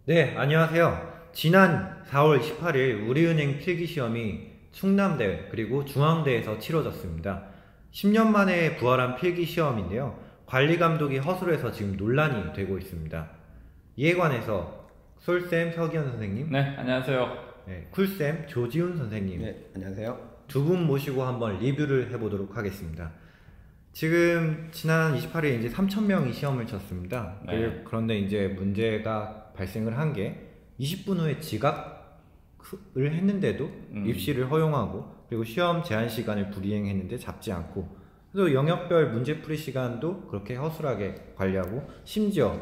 네, 안녕하세요. 지난 4월 18일 우리은행 필기시험이 충남대 그리고 중앙대에서 치러졌습니다. 10년 만에 부활한 필기시험인데요. 관리감독이 허술해서 지금 논란이 되고 있습니다. 이에 관해서 솔쌤 서기현 선생님, 네, 안녕하세요. 네, 쿨쌤 조지훈 선생님 네, 안녕하세요. 두 분 모시고 한번 리뷰를 해보도록 하겠습니다. 지금 지난 28일 이제 3,000명이 시험을 쳤습니다. 네. 그런데 이제 문제가 발생을 한 게 20분 후에 지각을 했는데도 입시를 허용하고, 그리고 시험 제한 시간을 불이행했는데 잡지 않고, 또 영역별 문제풀이 시간도 그렇게 허술하게 관리하고, 심지어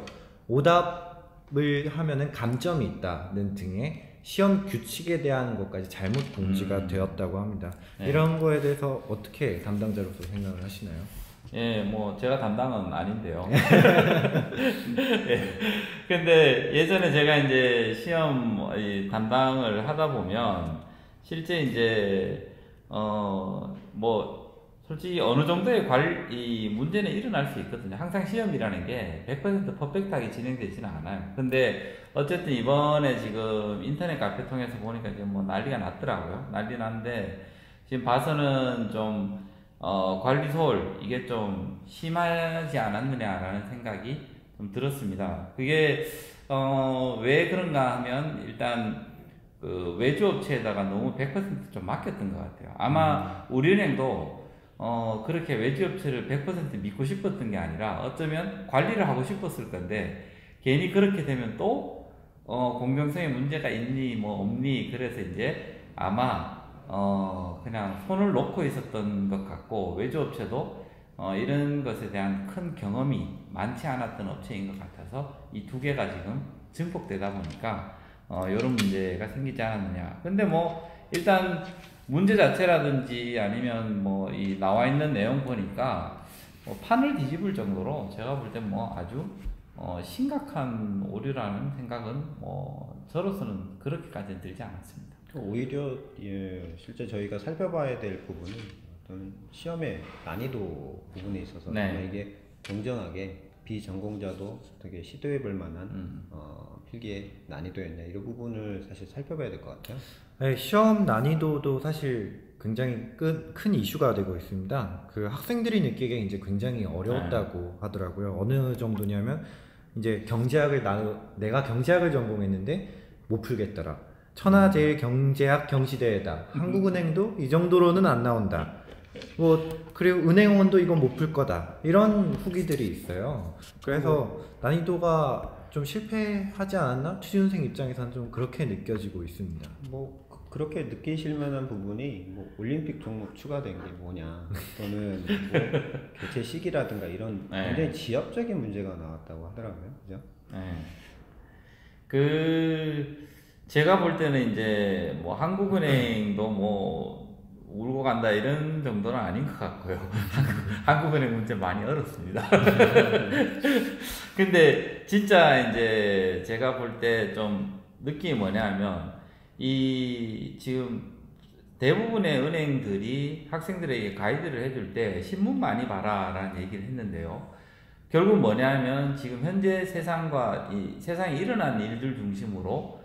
오답을 하면은 감점이 있다는 등의 시험 규칙에 대한 것까지 잘못 공지가 되었다고 합니다. 네. 이런 거에 대해서 어떻게 담당자로서 생각을 하시나요? 예, 뭐 제가 담당은 아닌데요. 예. 근데 예전에 제가 이제 시험 이 담당을 하다 보면 실제 이제 뭐 솔직히 어느 정도의 이 문제는 일어날 수 있거든요. 항상 시험이라는 게 100% 퍼펙트하게 진행되지는 않아요. 근데 어쨌든 이번에 지금 인터넷 카페 통해서 보니까 이제 뭐 난리가 났더라고요. 난리 났는데 지금 봐서는 좀 관리 소홀 이게 좀 심하지 않았느냐라는 생각이 좀 들었습니다. 그게 왜 그런가 하면 일단 그 외주업체에다가 너무 100%좀 맡겼던 것 같아요. 아마 우리은행도 그렇게 외주업체를 100% 믿고 싶었던 게 아니라 어쩌면 관리를 하고 싶었을 건데 괜히 그렇게 되면 또 공정성에 문제가 있니 뭐 없니 그래서 이제 아마 그냥 손을 놓고 있었던 것 같고 외주업체도 이런 것에 대한 큰 경험이 많지 않았던 업체인 것 같아서 이 두 개가 지금 증폭되다 보니까 이런 문제가 생기지 않았느냐. 근데 뭐 일단 문제 자체라든지 아니면 뭐 이 나와 있는 내용 보니까 뭐 판을 뒤집을 정도로 제가 볼 땐 뭐 아주 심각한 오류라는 생각은 뭐 저로서는 그렇게까지는 들지 않았습니다. 오히려 실제 저희가 살펴봐야 될 부분은 어떤 시험의 난이도 부분에 있어서 네. 이게 공정하게 비전공자도 되게 시도해볼 만한 필기의 난이도였냐 이런 부분을 사실 살펴봐야 될 것 같아요. 네, 시험 난이도도 사실 굉장히 큰 이슈가 되고 있습니다. 그 학생들이 느끼기에 이제 굉장히 어려웠다고 하더라고요. 어느 정도냐면 이제 내가 경제학을 전공했는데 못 풀겠더라. 천하제일 경제학 경시대회다. 한국은행도 이 정도로는 안 나온다. 그리고 은행원도 이건 못 풀 거다. 이런 후기들이 있어요. 그래서 난이도가 좀 실패하지 않았나? 취준생 입장에서는 좀 그렇게 느껴지고 있습니다. 뭐 그렇게 느끼실 만한 부분이 뭐 올림픽 종목 추가된 게 뭐냐 또는 뭐 개최 시기라든가 이런 굉장히 지엽적인 문제가 나왔다고 하더라고요. 그죠? 그 제가 볼 때는 이제 뭐 한국은행도 뭐 울고 간다 이런 정도는 아닌 것 같고요. 한국은행 문제 많이 어렵습니다. 근데 진짜 이제 제가 볼 때 좀 느낌이 뭐냐면 이 지금 대부분의 은행들이 학생들에게 가이드를 해줄 때 신문 많이 봐라 라는 얘기를 했는데요. 결국 뭐냐면 지금 현재 세상이 일어난 일들 중심으로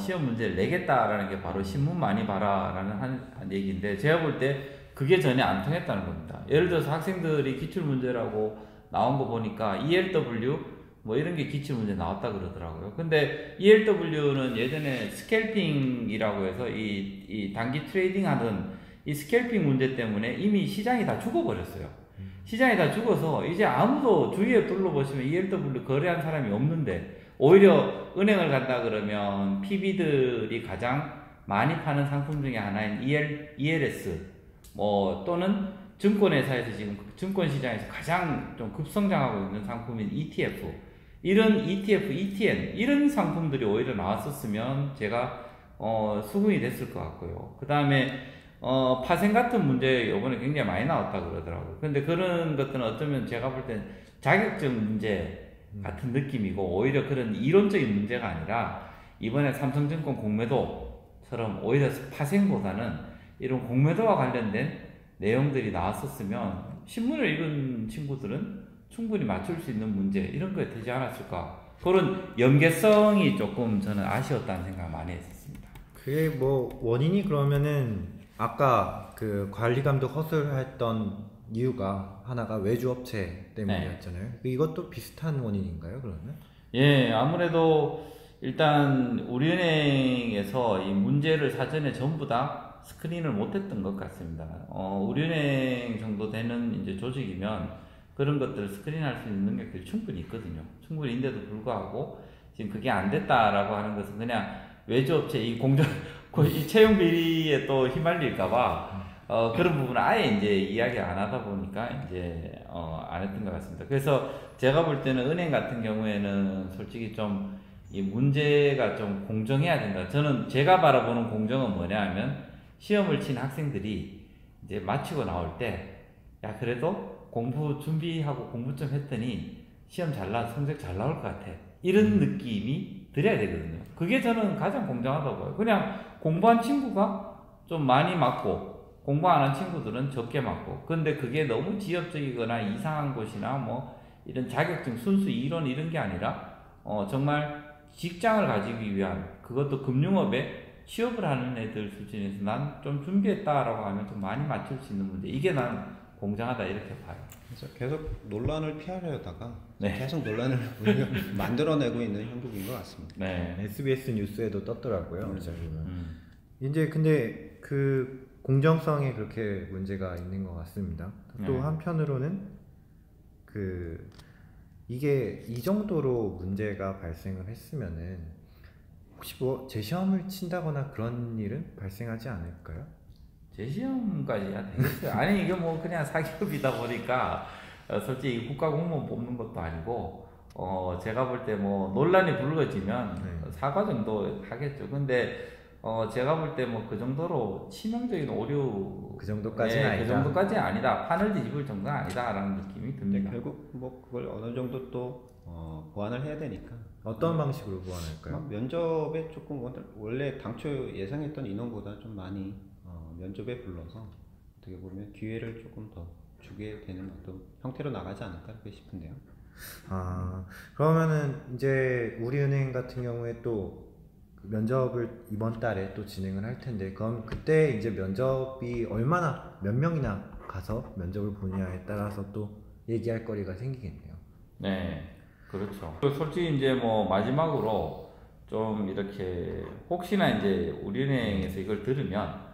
시험 문제를 내겠다라는 게 바로 신문 많이 봐라라는 한 얘기인데 제가 볼 때 그게 전혀 안 통했다는 겁니다. 예를 들어서 학생들이 기출문제라고 나온 거 보니까 ELW 뭐 이런 게 기출문제 나왔다 그러더라고요. 근데 ELW는 예전에 스캘핑이라고 해서 이 단기 트레이딩 하던 이 스캘핑 문제 때문에 이미 시장이 다 죽어버렸어요. 시장이 다 죽어서 이제 아무도 주위에 둘러보시면 ELW 거래한 사람이 없는데 오히려 은행을 간다 그러면 PB들이 가장 많이 파는 상품 중에 하나인 ELS 뭐 또는 증권회사에서 지금 증권시장에서 가장 좀 급성장하고 있는 상품인 ETF 이런 ETF, ETN 이런 상품들이 오히려 나왔었으면 제가 수긍이 됐을 것 같고요. 그 다음에 파생 같은 문제 요번에 굉장히 많이 나왔다 그러더라고요. 근데 그런 것들은 어쩌면 제가 볼 땐 자격증 문제 같은 느낌이고 오히려 그런 이론적인 문제가 아니라 이번에 삼성증권 공매도처럼 오히려 파생보다는 이런 공매도와 관련된 내용들이 나왔었으면 신문을 읽은 친구들은 충분히 맞출 수 있는 문제 이런 거에 되지 않았을까 그런 연계성이 조금 저는 아쉬웠다는 생각 많이 했었습니다. 그게 뭐 원인이 그러면은 아까 그 관리감독 허술했던 이유가 하나가 외주 업체 때문이었잖아요. 이것도 비슷한 원인인가요, 그러면? 예, 아무래도 일단 우리은행에서 이 문제를 사전에 전부 다 스크린을 못했던 것 같습니다. 우리은행 정도 되는 이제 조직이면 그런 것들을 스크린할 수 있는 능력들이 충분히 있거든요. 충분히 있는데도 불구하고 지금 그게 안 됐다라고 하는 것은 그냥 외주업체 이 이 채용 비리에 또 휘말릴까봐 그런 부분을 아예 이제 이야기 안 하다 보니까 이제 안 했던 것 같습니다. 그래서 제가 볼 때는 은행 같은 경우에는 솔직히 좀 이 문제가 좀 공정해야 된다. 저는 제가 바라보는 공정은 뭐냐 하면 시험을 친 학생들이 이제 마치고 나올 때 야 그래도 공부 준비하고 공부 좀 했더니 시험 성적 잘 나올 것 같아. 이런 느낌이 들어야 되거든요. 그게 저는 가장 공정하다고 봐요. 그냥 공부한 친구가 좀 많이 맞고 공부 안 한 친구들은 적게 맞고 근데 그게 너무 지엽적이거나 이상한 곳이나 뭐 이런 자격증 순수 이론 이런 게 아니라 정말 직장을 가지기 위한 그것도 금융업에 취업을 하는 애들 수준에서 난 좀 준비했다라고 하면 좀 많이 맞출 수 있는 문제 이게 난 공정하다 이렇게 봐요. 그래서 계속 논란을 피하려다가 네. 계속 논란을 우리가 만들어내고 있는 형국인 것 같습니다. 네. SBS 뉴스에도 떴더라고요. 맞아요. 이제 근데 그 공정성에 그렇게 문제가 있는 것 같습니다. 또 네. 한편으로는 그 이게 이 정도로 문제가 발생을 했으면은 혹시 뭐 재시험을 친다거나 그런 일은 발생하지 않을까요? 재시험까지야 되겠어요. 아니 이게 뭐 그냥 사기업이다 보니까 솔직히 국가공무원 뽑는 것도 아니고 제가 볼 때 뭐 논란이 불거지면 사과 정도 하겠죠. 근데 제가 볼 때 뭐 그 정도로 치명적인 오류 그 정도까지는 아니다. 그 정도까지는 아니다. 판을 뒤집을 정도는 아니다라는 느낌이 듭니다. 결국 뭐 그걸 어느 정도 또 보완을 해야 되니까 어떤 방식으로 보완할까요? 면접에 조금 원래 당초 예상했던 인원보다 좀 많이 면접에 불러서 어떻게 보면 기회를 조금 더 주게 되는 어떤 형태로 나가지 않을까 싶은데요. 그러면은 이제 우리은행 같은 경우에 또 면접을 이번 달에 또 진행을 할 텐데 그럼 그때 이제 면접이 몇 명이나 가서 면접을 보느냐에 따라서 또 얘기할 거리가 생기겠네요. 네, 그렇죠. 솔직히 이제 뭐 마지막으로 좀 이렇게 혹시나 이제 우리은행에서 이걸 들으면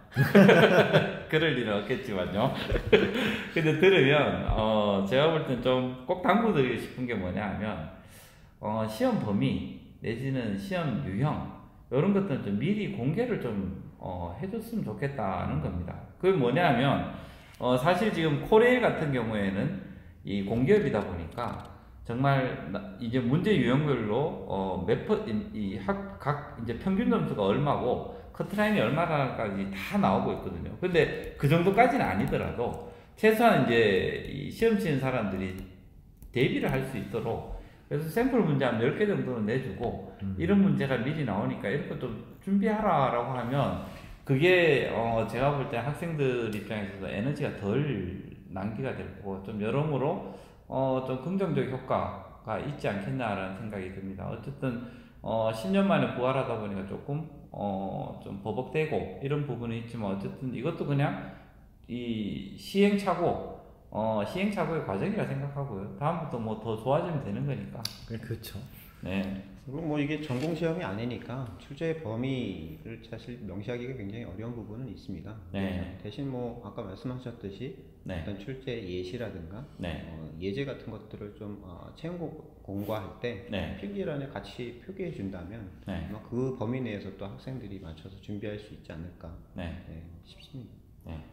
그럴 일은 없겠지만요. 근데 들으면 제가 볼 땐 좀 꼭 당부드리고 싶은 게 뭐냐 하면 시험 범위 내지는 시험 유형 이런 것들은 좀 미리 공개를 좀 해줬으면 좋겠다는 겁니다. 그게 뭐냐 하면 사실 지금 코레일 같은 경우에는 이 공기업이다 보니까 정말 이제 문제 유형별로 각 이제 평균 점수가 얼마고 커트라인이 얼마까지 다 나오고 있거든요. 근데 그 정도까지는 아니더라도 최소한 이제 이 시험 치는 사람들이 대비를 할 수 있도록 그래서 샘플 문제 한 10개 정도는 내주고 이런 문제가 미리 나오니까 이런 거 좀 준비하라 라고 하면 그게 제가 볼 때 학생들 입장에서도 에너지가 덜 낭비가 될 거고 좀 여러모로 좀 긍정적 효과가 있지 않겠나라는 생각이 듭니다. 어쨌든 10년 만에 부활하다 보니까 조금 좀 버벅대고 이런 부분이 있지만 어쨌든 이것도 그냥 이 시행착오의 과정이라 생각하고요. 다음부터 뭐 더 좋아지면 되는 거니까. 그렇죠. 네. 그리고 뭐 이게 전공 시험이 아니니까 출제 범위를 사실 명시하기가 굉장히 어려운 부분은 있습니다. 네. 대신 뭐 아까 말씀하셨듯이 네. 어떤 출제 예시라든가 네. 예제 같은 것들을 좀 채용 공고할 때 네. 필기란에 같이 표기해 준다면 네. 아마 그 범위 내에서 또 학생들이 맞춰서 준비할 수 있지 않을까 싶습니다. 네.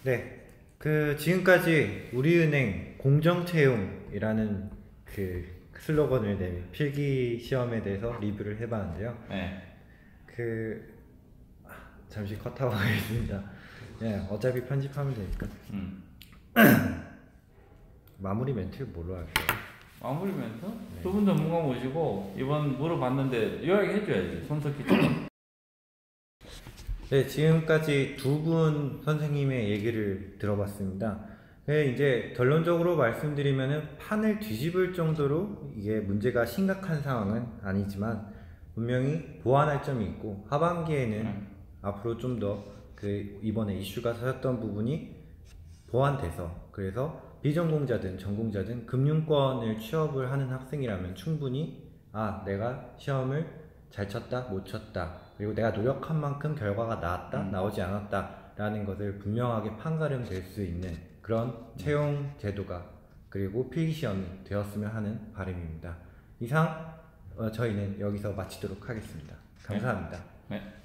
네. 그 지금까지 우리은행 공정채용이라는 그 슬로건을 낸 필기 시험에 대해서 리뷰를 해봤는데요. 네. 잠시 컷하고 가겠습니다. 네, 어차피 편집하면 되니까. 마무리 멘트 뭘로 할까요? 마무리 멘트? 두 분 전문가 모시고 이번 물어봤는데 요약해줘야지 손석희처럼. 네, 지금까지 두 분 선생님의 얘기를 들어봤습니다. 네, 이제 결론적으로 말씀드리면은 판을 뒤집을 정도로 이게 문제가 심각한 상황은 아니지만 분명히 보완할 점이 있고 하반기에는 앞으로 좀 더 그 이번에 이슈가 터졌던 부분이 보완돼서 그래서 비전공자든 전공자든 금융권을 취업을 하는 학생이라면 충분히 아 내가 시험을 잘 쳤다 못 쳤다 그리고 내가 노력한 만큼 결과가 나왔다 나오지 않았다 라는 것을 분명하게 판가름 될 수 있는 그런 채용 제도가 그리고 필기시험이 되었으면 하는 바람입니다. 이상 저희는 여기서 마치도록 하겠습니다. 감사합니다. 네.